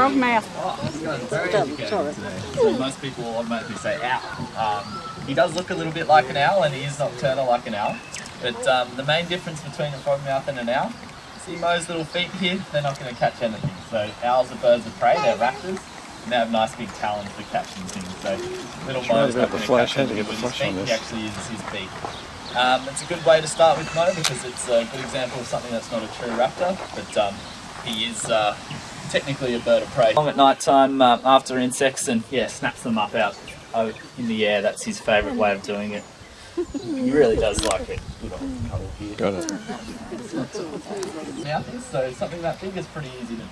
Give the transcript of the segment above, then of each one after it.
frog mouth. Oh, this guy's very educated today. So most people will automatically say owl. He does look a little bit like an owl, and he is nocturnal like an owl. But the main difference between a frog mouth and an owl, see Mo's little feet here? They're not going to catch anything. So owls are birds of prey, they're raptors, and they have nice big talons for catching things. So little Mo's not going to catch anything with his feet, he actually uses his beak. It's a good way to start with Mo because it's a good example of something that's not a true raptor, but he is technically a bird of prey. Long at night time after insects, and yeah, snaps them up out in the air. That's his favourite way of doing it. He really does like it. Good old cuddle here. Got it. Now, so something that big is pretty easy to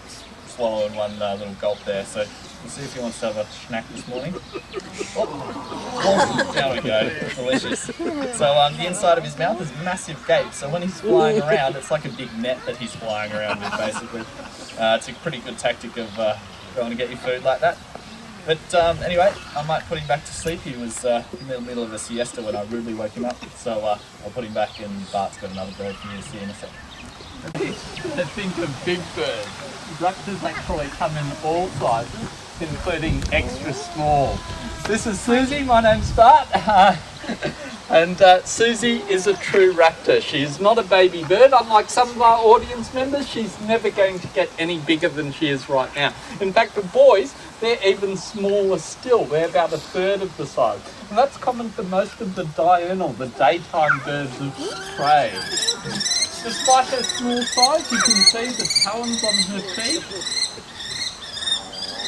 swallow in one little gulp there. So we'll see if he wants to have a snack this morning. Oh, there we go. Delicious. So the inside of his mouth is massive gapes. So when he's flying around, it's like a big net that he's flying around with, basically. It's a pretty good tactic of going to get your food like that. But anyway, I might put him back to sleep. He was in the middle of a siesta when I rudely woke him up. So I'll put him back, and Bart's got another bird for you to see in a second. Think of big birds. Raptors actually come in all sizes, including extra small. This is Susie, my name's Bart. And Susie is a true raptor. She's not a baby bird. Unlike some of our audience members, she's never going to get any bigger than she is right now. In fact, the boys, they're even smaller still. They're about a third of the size. And that's common for most of the diurnal, the daytime birds of prey. Despite her small size, you can see the talons on her feet,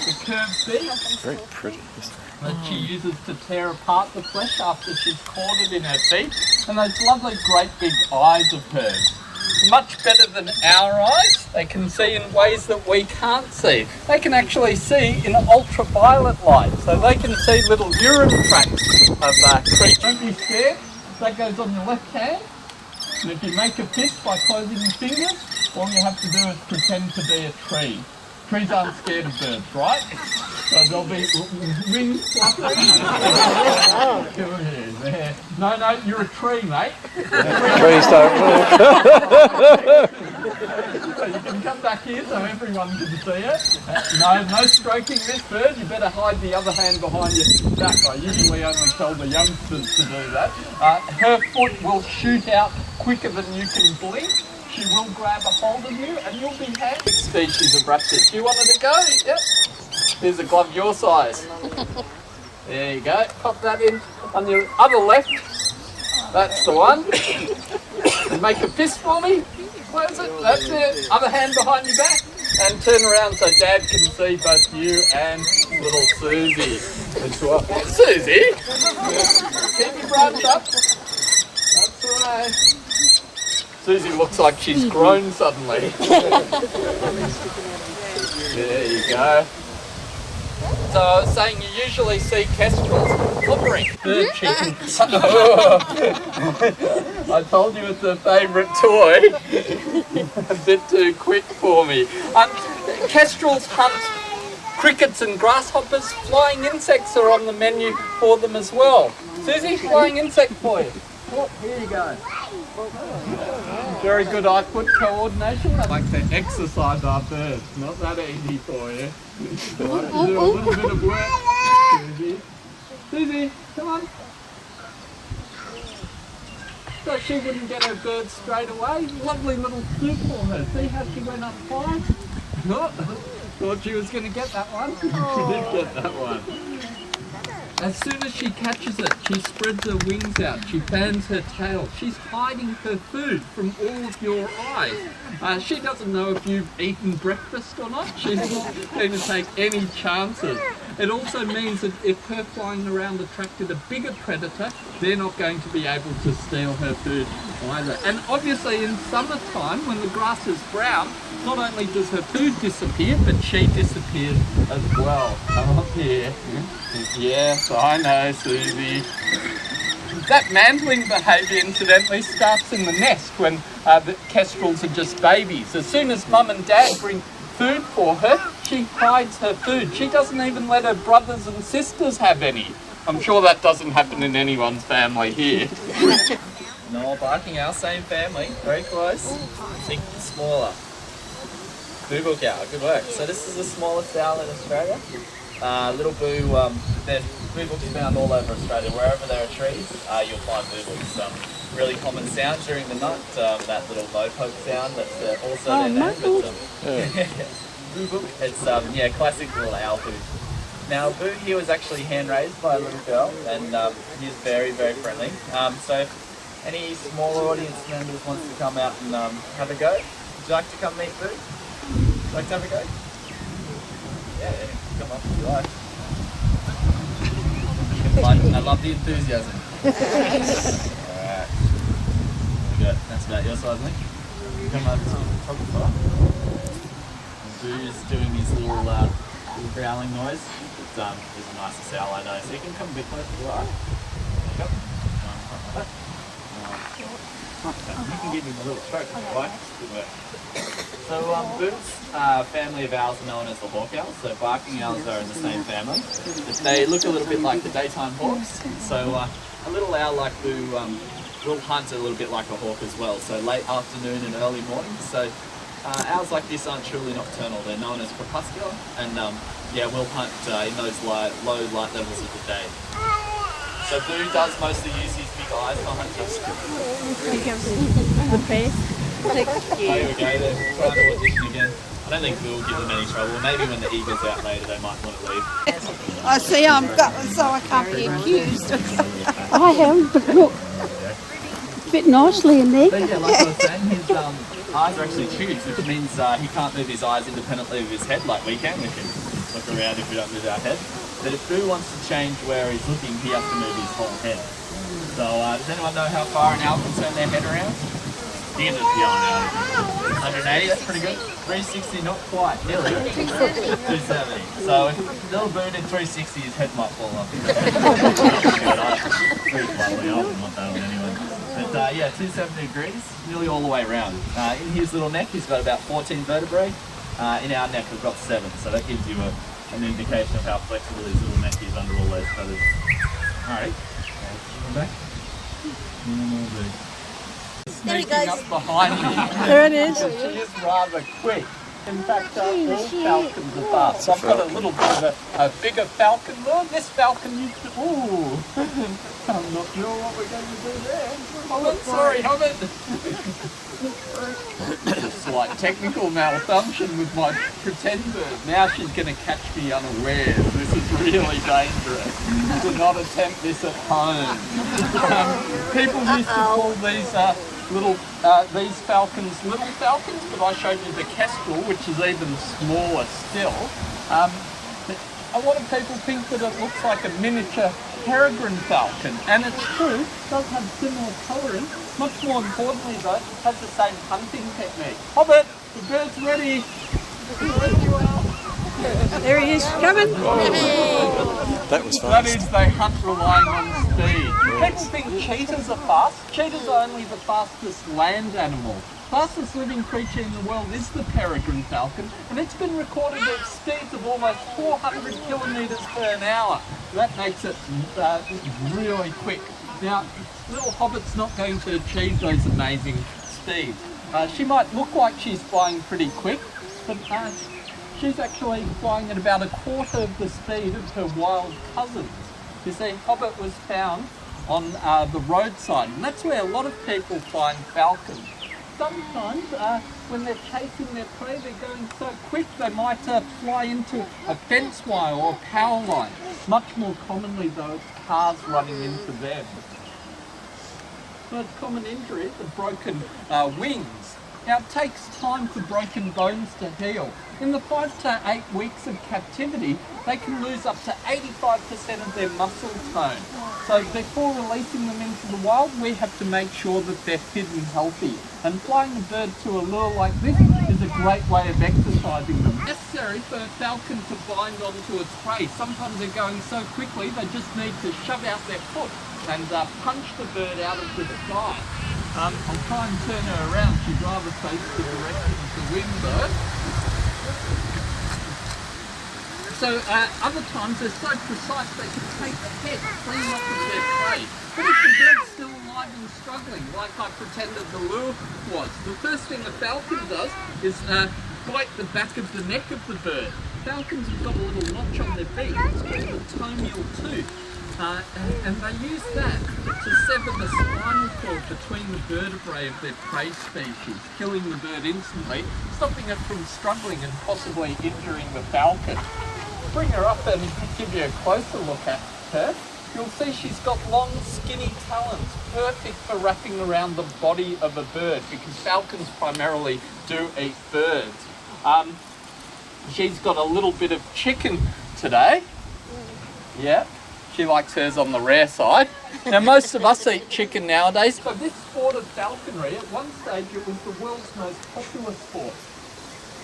the curved beak. Very pretty. That she uses to tear apart the flesh after she's caught it in her feet, and those lovely great big eyes of hers. Much better than our eyes, they can see in ways that we can't see. They can actually see in ultraviolet light, so they can see little urine tracks of creatures. Don't be scared, that goes on your left hand, and if you make a fist by closing your fingers, all you have to do is pretend to be a tree. Trees aren't scared of birds, right? So there'll be wings fluttering. No, you're a tree, mate. Trees don't So you can come back here so everyone can see it. No stroking this bird. You better hide the other hand behind your back. I usually only tell the youngsters to do that. Her foot will shoot out quicker than you can blink. She will grab a hold of you and you'll be happy. Species of raptors. Do you want her to go? Yep. Here's a glove your size. There you go. Pop that in on your other left. That's the one. And make a fist for me. Close it. That's it. Other hand behind your back. And turn around so Dad can see both you and little Susie as well. Susie? Keep your brush up. That's right. Susie looks like she's grown suddenly. There you go. So I was saying you usually see kestrels hovering. Bird chicken. I told you it's a favourite toy. A bit too quick for me. Kestrels hunt crickets and grasshoppers. Flying insects are on the menu for them as well. Susie, flying insect for you. Oh, here you go. Very good eye-foot coordination. I like to exercise our birds. Not that easy for you. Like to do a little bit of work. Susie, come on. So she wouldn't get her bird straight away. Lovely little swoop for her. See how she went up high? Thought she was going to get that one. She did get that one. As soon as she catches it, she spreads her wings out, she fans her tail, she's hiding her food from all of your eyes. She doesn't know if you've eaten breakfast or not, she's not going to take any chances. It also means that if her flying around attracted a bigger predator, they're not going to be able to steal her food either. And obviously in summertime, when the grass is brown, not only does her food disappear, but she disappears as well. Come up here. Yes, I know, Susie. That mantling behaviour, incidentally, starts in the nest when the kestrels are just babies. As soon as Mum and Dad bring food for her, she hides her food. She doesn't even let her brothers and sisters have any. I'm sure that doesn't happen in anyone's family here. No barking, our same family. Very close. Think smaller. Boobook owl, good work. So this is the smallest owl in Australia. Little boo, there's boobooks found all over Australia. Wherever there are trees, you'll find boobooks. Really common sound during the night, that little mopoke sound, that's also their name. Boobook, it's classic little owl food. Now Boo here was actually hand raised by a little girl, and he's very, very friendly. So if any smaller audience members wants to come out and have a go, would you like to come meet Boo? Would you like to have a go? Yeah, come up if you like. I love the enthusiasm. Alright. Good. That's about your size, Link. Come over to the top of the fire. Boo's doing his little growling noise. He's the nicest owl I know, so you can come a bit closer to the eye. There you go. You can give him a little stroke if you like. Good work. So Boo's family of owls are known as the hawk owls. So barking owls are in the same family. They look a little bit like the daytime hawks. So a little owl like Boo will hunt a little bit like a hawk as well. So late afternoon and early morning. So owls like this aren't truly nocturnal. They're known as crepuscular, and will hunt in those low light levels of the day. So Boo does mostly use his big eyes for hunting. The face. Oh, here we go, they're trying to audition again. I don't think Boo will give them any trouble. Maybe when the eagle's out later they might want to leave. I see I'm gutless, so I can't be accused. I have, but look, a bit nicely in there. But yeah, like I was saying, his eyes are actually tubes, which means he can't move his eyes independently of his head like we can. We can look around if we don't move our head. But if Boo wants to change where he's looking, he has to move his whole head. So does anyone know how far an owl can turn their head around? You can just yell out. 180, that's pretty good. 360, not quite, nearly. 270. So if little Boo did 360, his head might fall off. Pretty lovely, I wouldn't want that on anyone. But 270 degrees, nearly all the way around. In his little neck, he's got about 14 vertebrae. In our neck, we've got 7. So that gives you an indication of how flexible his little neck is under all those feathers. Alright, come back. Sneaking up behind me. There it is. She is rather quick. In fact, all falcons are fast. So I've got a little bit of a bigger falcon. Look, this falcon used to... Ooh. I'm not sure what we're going to do there. Hold it, sorry, hold it. Slight technical malfunction with my pretend bird. Now she's going to catch me unawares. This is really dangerous. Do not attempt this at home. People used to call these falcons little falcons, but I showed you the kestrel, which is even smaller still. A lot of people think that it looks like a miniature peregrine falcon, and it's true, it does have similar colouring. Much more importantly though, it has the same hunting technique. Hobbit, the bird's ready. Where you are. There he is, coming. That was fast. That is, they hunt relying on speed. People think cheetahs are fast. Cheetahs are only the fastest land animal. Fastest living creature in the world is the peregrine falcon, and it's been recorded at speeds of almost 400 kilometres per hour. That makes it really quick. Now, little Hobbit's not going to achieve those amazing speeds. She might look like she's flying pretty quick, but she's actually flying at about a quarter of the speed of her wild cousins. You see, Hobbit was found on the roadside, and that's where a lot of people find falcons. Sometimes when they're chasing their prey, they're going so quick they might fly into a fence wire or a power line. Much more commonly though, it's cars running into them. Most common injury is the broken wings. Now it takes time for broken bones to heal. In the 5 to 8 weeks of captivity, they can lose up to 85% of their muscle tone. So before releasing them into the wild, we have to make sure that they're fit and healthy. And flying a bird to a lure like this is a great way of exercising them. It's necessary for a falcon to bind onto its prey. Sometimes they're going so quickly, they just need to shove out their foot and punch the bird out of the sky. I'll try and turn her around. She'd rather face the direction of the wind though. So other times they're so precise they can take the head clean off of their prey. But if the bird's still alive and struggling, like I pretended the lure was, the first thing the falcon does is quite the back of the neck of the bird. Falcons have got a little notch on their beak. It's called the tomial tooth. And they use that to sever the spinal cord between the vertebrae of their prey species, killing the bird instantly, stopping it from struggling and possibly injuring the falcon. Bring her up and give you a closer look at her. You'll see she's got long, skinny talons, perfect for wrapping around the body of a bird, because falcons primarily do eat birds. She's got a little bit of chicken today. Yeah, she likes hers on the rare side. Now, most of us eat chicken nowadays, but this sport of falconry, at one stage it was the world's most popular sport.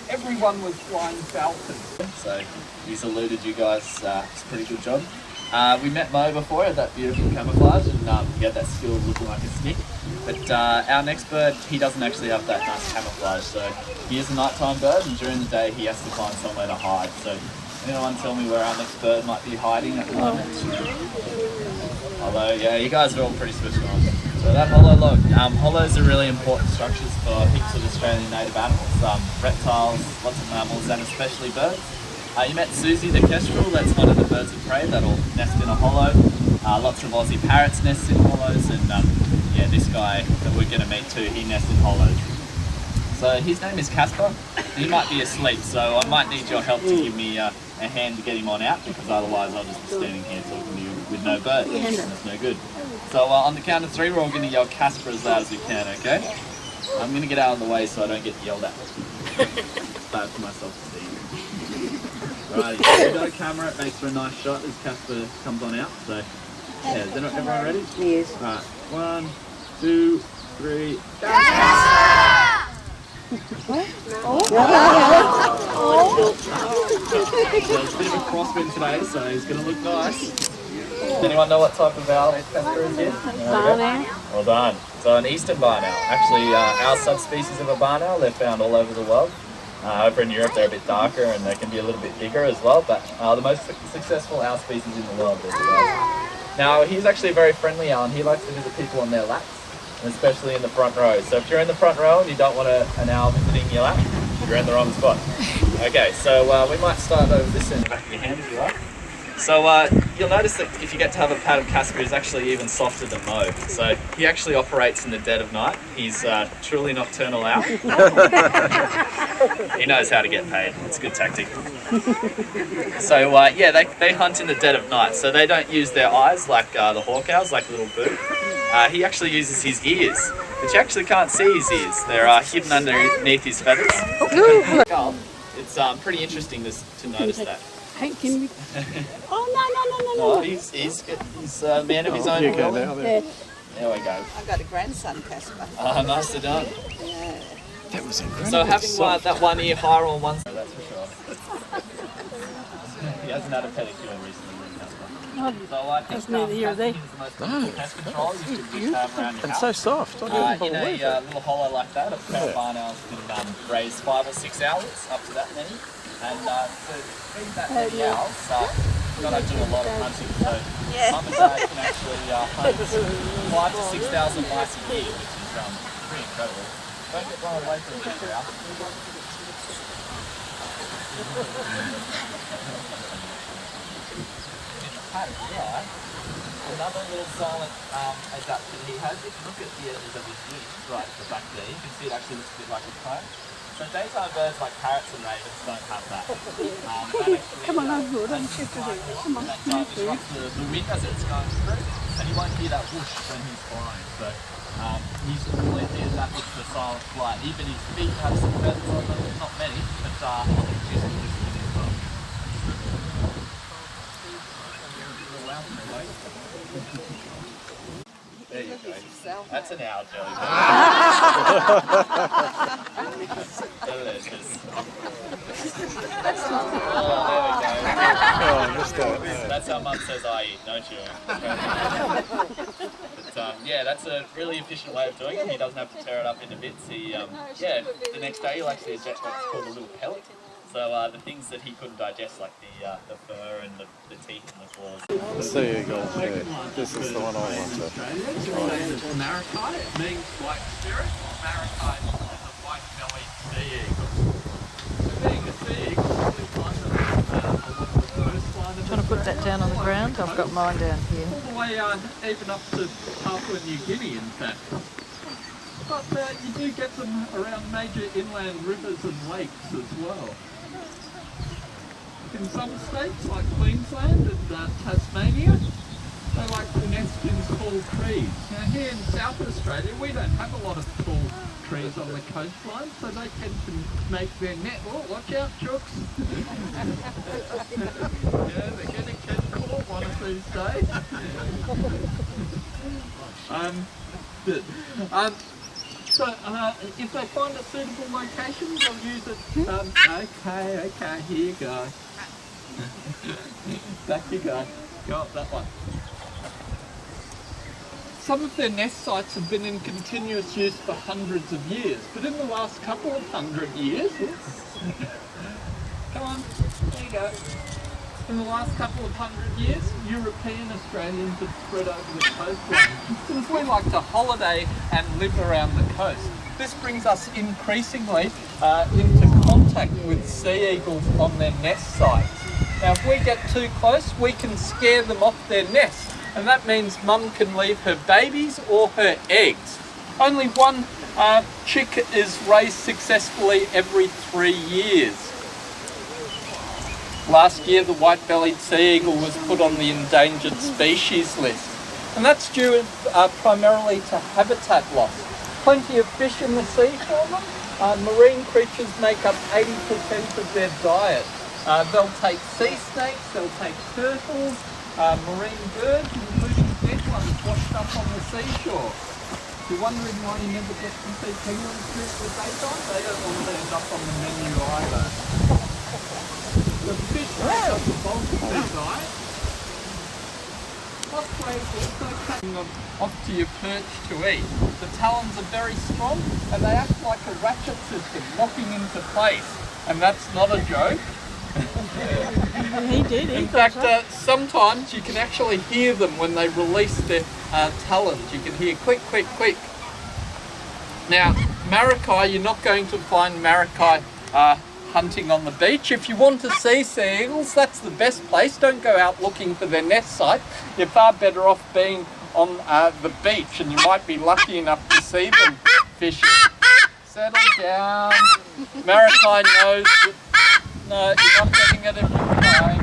Everyone was flying falcons. So he's eluded you guys. It's a pretty good job. We met Mo before at that beautiful camouflage, and he had that skill of looking like a snick. But our next bird, he doesn't actually have that nice camouflage. So he is a nighttime bird, and during the day he has to find somewhere to hide. So anyone tell me where our next bird might be hiding at the moment? Although, yeah, you guys are all pretty switched on. So that hollow log. Hollows are really important structures for heaps of Australian native animals, reptiles, lots of mammals, and especially birds. You met Susie the kestrel. That's one of the birds of prey that'll nest in a hollow. Lots of Aussie parrots nest in hollows, and yeah, this guy that we're going to meet too, he nests in hollows. So his name is Casper. He might be asleep, so I might need your help to give me a hand to get him on out, because otherwise I'll just be standing here talking to you with no bird, and that's no good. So on the count of 3, we're all going to yell Casper as loud as we can, okay? I'm going to get out of the way so I don't get yelled at. It's bad for my self-esteem. Alrighty, so we've got a camera, it makes for a nice shot as Casper comes on out. So, yeah, is everyone ready? Yes. Alright, 1, 2, 3, go! So it's a bit of a crosswind today, so he's going to look nice. Does anyone know what type of owl Casper is here? Barn owl. Well done. So an eastern barn owl. Actually, our subspecies of a barn owl, they're found all over the world. Over in Europe, they're a bit darker and they can be a little bit bigger as well, but the most successful owl species in the world is the owl. Now, he's actually a very friendly owl, and he likes to visit people on their laps, and especially in the front row. So if you're in the front row and you don't want an owl visiting your lap, you're in the wrong spot. Okay, so we might start over this in the back of your hand if you like. So you'll notice that if you get to have a pat of Casper, he's actually even softer than Mo. So he actually operates in the dead of night. He's truly nocturnal owl. He knows how to get paid. It's a good tactic. So yeah, they hunt in the dead of night. So they don't use their eyes like the hawk owls, like little boo. He actually uses his ears, but you actually can't see his ears. They're hidden underneath his feathers. It's pretty interesting to notice that. Hey, can we? Oh, no. Oh, he's a man of his own will. Yeah. There we go. I've got a grandson, Casper. Nicely done. Yeah. That was incredible. So having that one ear higher on one side, that's for sure. He hasn't had a pedicure recently, Casper. So I think That's neither here nor there. is the most difficult pest control you could just have around your And house. so soft. I didn't In believe a it. little hollow like that, a pair of barn owls can raise 5 or 6 owls, up to that many. And to feed that many owls, you've got to do a lot of hunting. So mum and dad can actually hunt 5,000 to 6,000 mice a year, which is pretty incredible. Don't get run away from a bigger owl. Another little silent adaptation he has, if you look at the edges of his wings, right at the back there, you can see it actually looks a bit like a comb. So daytime birds like parrots and ravens don't have that. Come on, I'll go. Don't shift it. Come on. That disrupts the wind as it's going through, and you won't hear that whoosh when he's flying. So he's completely adapted to silent flight. Even his feet have some feathers on them, not many, but he's using listening as well. There you go. That's an owl jellyfish. Delicious. Oh, there we go. Oh, I missed that. That's how Mum says I eat, don't you? But yeah, that's a really efficient way of doing it. He doesn't have to tear it up into bits. He, yeah, the next day he'll actually eject what's called a little pellet. So the things that he couldn't digest, like the fur and the teeth and the claws. There you go. Yeah. This is the one I wanted. Or maracai means white spirit, or maracai is a white-bellied sea eagle. find them along the coastline. Trying to put that down on the ground. I've got mine down here. All the way even up to Papua New Guinea, in fact. But you do get them around major inland rivers and lakes as well. In some states like Queensland and Tasmania, they like to nest in tall trees. Now here in South Australia we don't have a lot of tall trees on the coastline, so they tend to make their net. Oh, watch out, chooks! Yeah, they're going to get caught one of these days. So if they find a suitable location, they'll use it. Okay, here you go. Back you go. Go up that one. Some of their nest sites have been in continuous use for hundreds of years, but in the last couple of 100 years, come on, there you go. In the last couple of 100 years, European Australians have spread over the coastline. Since we like to holiday and live around the coast, this brings us increasingly into contact with sea eagles on their nest sites. Now, if we get too close, we can scare them off their nest, and that means mum can leave her babies or her eggs. Only one chick is raised successfully every 3 years. Last year, the white-bellied sea eagle was put on the endangered species list, and that's due primarily to habitat loss. Plenty of fish in the sea for them. Marine creatures make up 80% of their diet. They'll take sea snakes, they'll take turtles, marine birds, including dead ones washed up on the seashore. If you're wondering why you never get to see penguins during the daytime, they don't want to end up on the menu either. The fish make up the bulk of their diet. Ospreys also cutting them off to your perch to eat. The talons are very strong and they act like a ratchet system, locking into place. And that's not a joke. He did. In fact, sometimes you can actually hear them when they release their talons. You can hear click, click, click. Now, Maracay, you're not going to find Maracay hunting on the beach. If you want to see sea eagles, that's the best place. Don't go out looking for their nest site. You're far better off being on the beach, and you might be lucky enough to see them fishing. Settle down. Maracay knows that, no, you're not getting it if you're crying.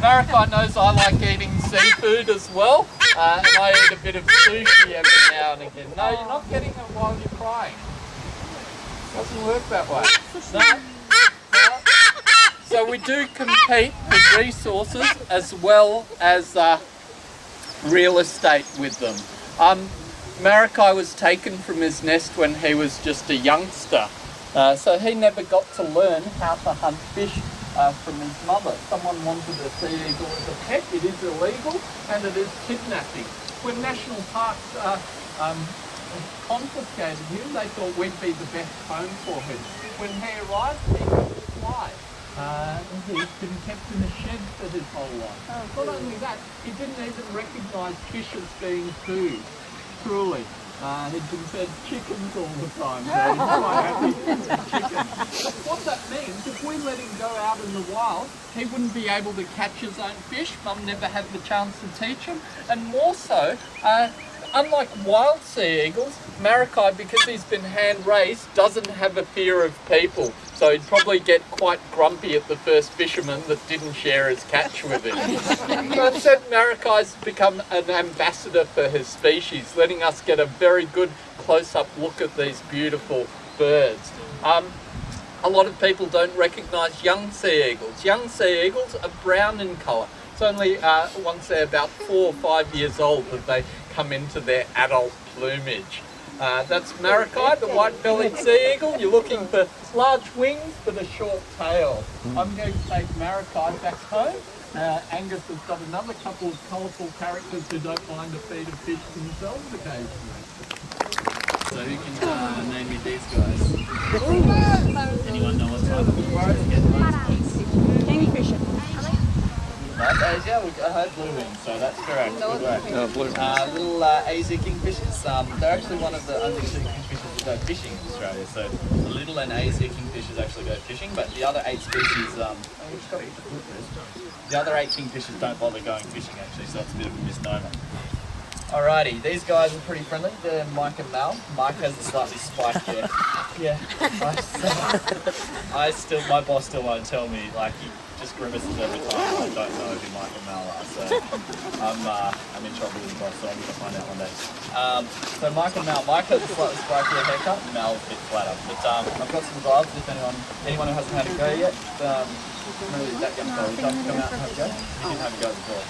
Maracay knows I like eating seafood as well, and I eat a bit of sushi every now and again. No, you're not getting it while you're crying. Doesn't work that way. No. So we do compete for resources as well as real estate with them. Maracay was taken from his nest when he was just a youngster. So he never got to learn how to hunt fish from his mother. Someone wanted a sea eagle as a pet. It is illegal and it is kidnapping. When national parks confiscated him, they thought we'd be the best home for him. When he arrived, he could fly. He's been kept in a shed for his whole life. Not only that, he didn't even recognise fish as being food. Truly. He'd been fed chickens all the time, so he's quite happy with chickens. What that means, if we let him go out in the wild, he wouldn't be able to catch his own fish. Mum never had the chance to teach him. And more so, unlike wild sea eagles, Maracay, because he's been hand-raised, doesn't have a fear of people. So he'd probably get quite grumpy at the first fisherman that didn't share his catch with him. So instead, Maracay's become an ambassador for his species, letting us get a very good close-up look at these beautiful birds. A lot of people don't recognise young sea eagles. Young sea eagles are brown in colour. It's only once they're about 4 or 5 years old that they come into their adult plumage. That's Maracay, the white-bellied sea eagle. You're looking for large wings but a short tail. I'm going to take Maracay back home. Angus has got another couple of colourful characters who don't mind a feed of fish themselves occasionally. So who can name me these guys? Anyone know what type of birds? Kingfisher. Yeah, I heard blue wings, so that's correct. Good work. Blue. Little Asia kingfishers. They're actually one of the only two kingfishers that go fishing in Australia. So the little and Asia kingfishers actually go fishing, but the other 8 species, the other 8 kingfishers don't bother going fishing actually, so it's a bit of a misnomer. Alrighty, these guys are pretty friendly. They're Mike and Mal. Mike has a slightly spiked hair. Yeah, my boss still won't tell me. Like, he just grimaces every time. I don't know who Mike and Mal are, so I'm in trouble with the boss, so I'm going to find out one day. So Mike and Mal. Mike has a slightly spikier haircut, and Mal's a bit flatter. But I've got some gloves if anyone who hasn't had a go yet. Really, that young fella, would like to come out and have a go? You can have a go before.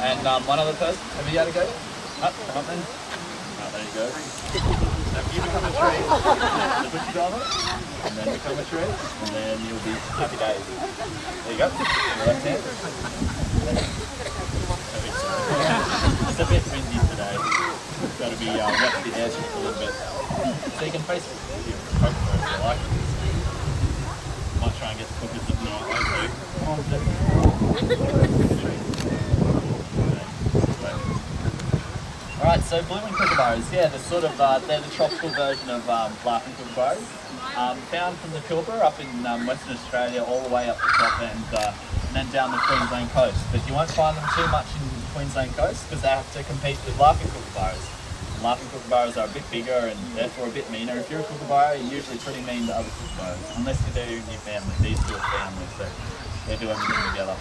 And one other person, have you had a go yet? Up, come up then. There you go. Now you become a tree, the butcher driver, and then become a tree, and then you'll be happy days. There you go. Your left hand. It's a bit windy today. It's got to be wet the air just a little bit. So you can face your coat if you like. Might try and get the cookers up the right way too. Alright, so blue wing kookaburras, yeah, they're the tropical version of laughing kookaburras. Found from the Pilbara up in Western Australia all the way up the top and then down the Queensland coast. But you won't find them too much in the Queensland coast because they have to compete with laughing kookaburras. And laughing kookaburras are a bit bigger and therefore a bit meaner. If you're a kookaburra, you're usually pretty mean to other kookaburras, unless you do in your family. These two are family, so they do everything together.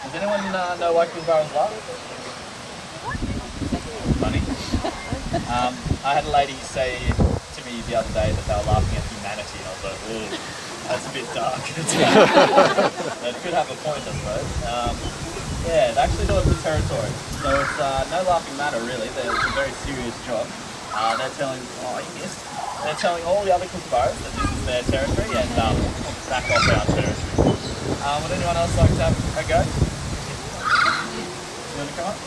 Does anyone know why kookaburras laugh? Funny. I had a lady say to me the other day that they were laughing at humanity, and I was like, ooh, that's a bit dark. That could have a point, I suppose. Yeah, they actually do it for territory. So it's no laughing matter, really. It's a very serious job. They're telling, they're telling all the other kookaburras that this is their territory and back off our territory. Would anyone else like to have a go? You want to come up?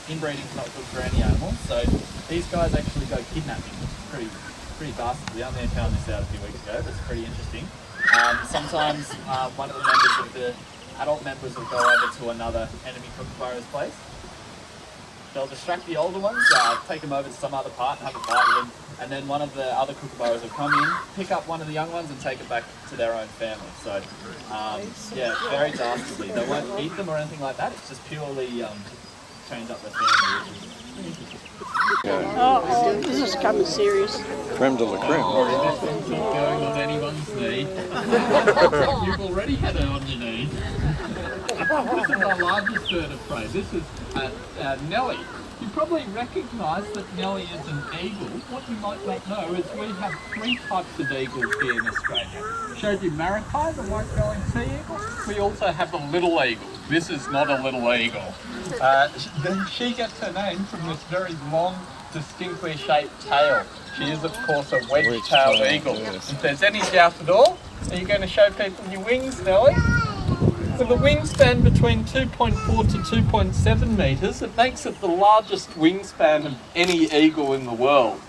Inbreeding's not good for any animal, so these guys actually go kidnapping. Pretty dastardly. I only found this out a few weeks ago, but it's pretty interesting. Sometimes one of the adult members will go over to another enemy kookaburra's place. They'll distract the older ones, take them over to some other part and have a fight with them, and then one of the other kookaburras will come in, pick up one of the young ones and take it back to their own family. So, yeah, very dastardly. They won't eat them or anything like that, it's just purely change up their family. Oh, this is coming serious. Creme de la creme. This one's not going on anyone's knee. You've already had it on your knee. This is our largest bird of prey. This is Nellie. You probably recognise that Nellie is an eagle. What you might not know is we have 3 types of eagles here in Australia. Showed you Maracay, the white-bellied sea eagle. We also have a little eagle. This is not a little eagle. She gets her name from this very long, distinctly shaped tail. She is, of course, a wedge-tailed eagle. Yes. If there's any doubt at all, are you going to show people your wings, Nellie? With a wingspan between 2.4 to 2.7 metres, it makes it the largest wingspan of any eagle in the world.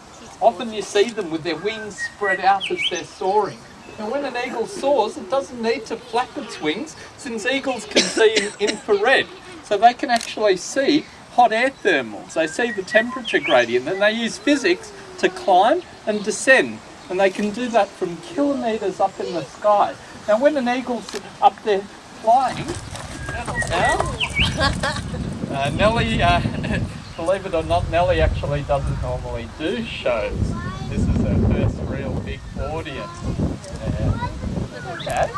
Often you see them with their wings spread out as they're soaring. Now when an eagle soars, it doesn't need to flap its wings, since eagles can see in infrared. So they can actually see hot air thermals. They see the temperature gradient, and they use physics to climb and descend. And they can do that from kilometres up in the sky. Now when an eagle's up there flying, Nellie, believe it or not, Nellie actually doesn't normally do shows. This is her first real big audience. Okay.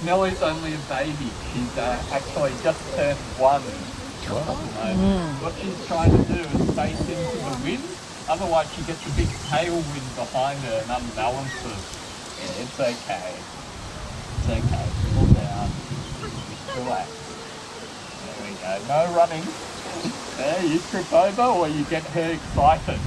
Nellie's only a baby. She's actually just turned 1. What she's trying to do is face into the wind, otherwise she gets a big tailwind behind her and unbalances. Yeah, it's okay. It's okay. Cool down. Relax. There we go. No running. There, you trip over or you get her excited.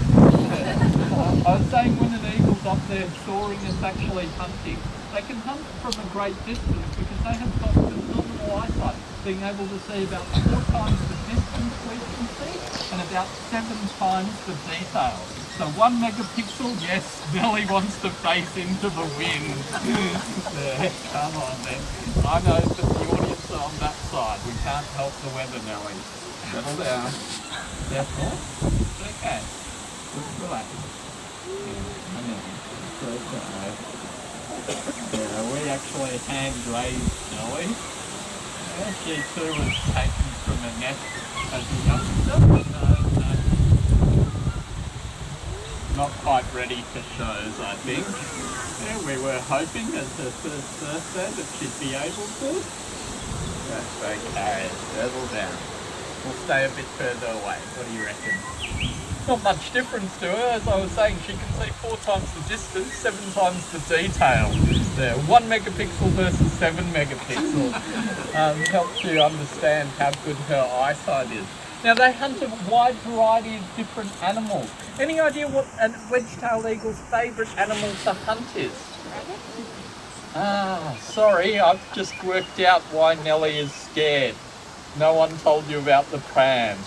I was saying when an eagle's up there soaring, it's actually hunting. They can hunt from a great distance because they have got phenomenal eyesight, being able to see about 4 times the distance we can see and about 7 times the detail. So 1 megapixel, yes, Nellie wants to face into the wind. There, come on then. I know that the audience on that side. We can't help the weather, Nelly. Settle down. Careful. It's okay. Just relax. Yeah, I know. It's okay. Yeah, we actually hand raised Nelly. Yeah, she too was taken from a nest as a youngster. No. Not quite ready for shows, I think. Yeah, we were hoping as her first birthday that she'd be able to. That's okay. Settle down. We'll stay a bit further away. What do you reckon? Not much difference to her. As I was saying, she can see 4 times the distance, 7 times the detail. There, 1 megapixel versus 7 megapixels. Helps you understand how good her eyesight is. Now they hunt a wide variety of different animals. Any idea what a wedge-tailed eagle's favourite animal to hunt is? Sorry, I've just worked out why Nelly is scared. No one told you about the pram.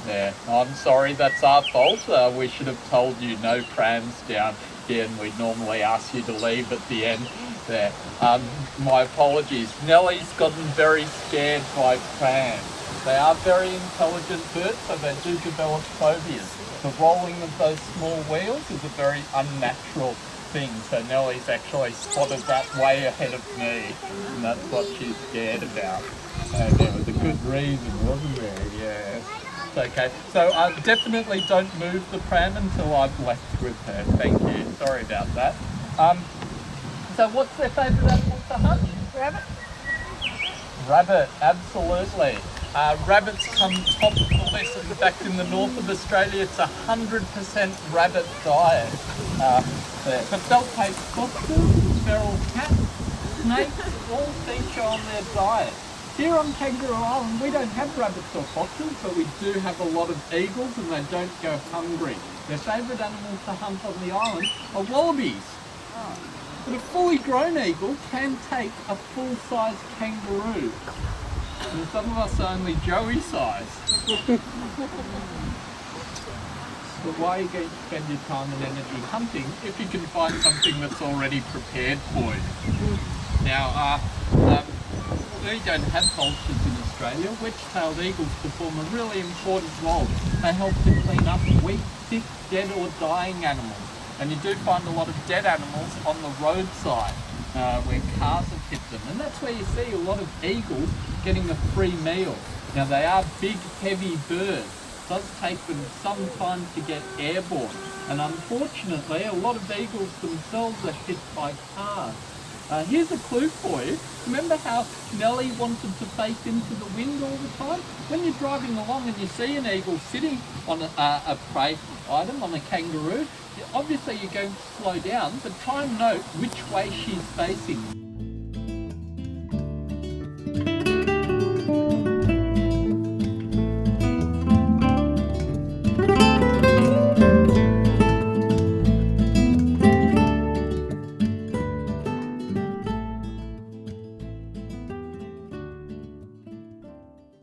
Yeah, I'm sorry, that's our fault. We should have told you no prams down here, and we'd normally ask you to leave at the end there. My apologies. Nelly's gotten very scared by prams. They are very intelligent birds, so they do develop phobias. The rolling of those small wheels is a very unnatural thing, so Nelly's actually spotted that way ahead of me, and that's what she's scared about. And there was a good reason, wasn't there? Yeah. It's okay. So definitely don't move the pram until I've left with her. Thank you. Sorry about that. So what's their favourite animal to hunt? Rabbit? Rabbit, absolutely. Rabbits come top of the list. In fact, in the north of Australia, it's 100% rabbit diet. But they'll take foxes, feral cats, snakes, all feature on their diet. Here on Kangaroo Island, we don't have rabbits or foxes, but we do have a lot of eagles, and they don't go hungry. Their favourite animals to hunt on the island are wallabies. But a fully grown eagle can take a full-size kangaroo. And some of us are only Joey size. But why are you going to spend your time and energy hunting if you can find something that's already prepared for you? Now, we don't have vultures in Australia. Wedge-tailed eagles perform a really important role. They help to clean up weak, sick, dead or dying animals. And you do find a lot of dead animals on the roadside where cars have hit them. And that's where you see a lot of eagles getting a free meal. Now they are big, heavy birds. It does take them some time to get airborne. And unfortunately, a lot of eagles themselves are hit by cars. Here's a clue for you. Remember how Nelly wanted to face into the wind all the time? When you're driving along and you see an eagle sitting on a prey item, on a kangaroo, obviously you're going to slow down, but try and note which way she's facing.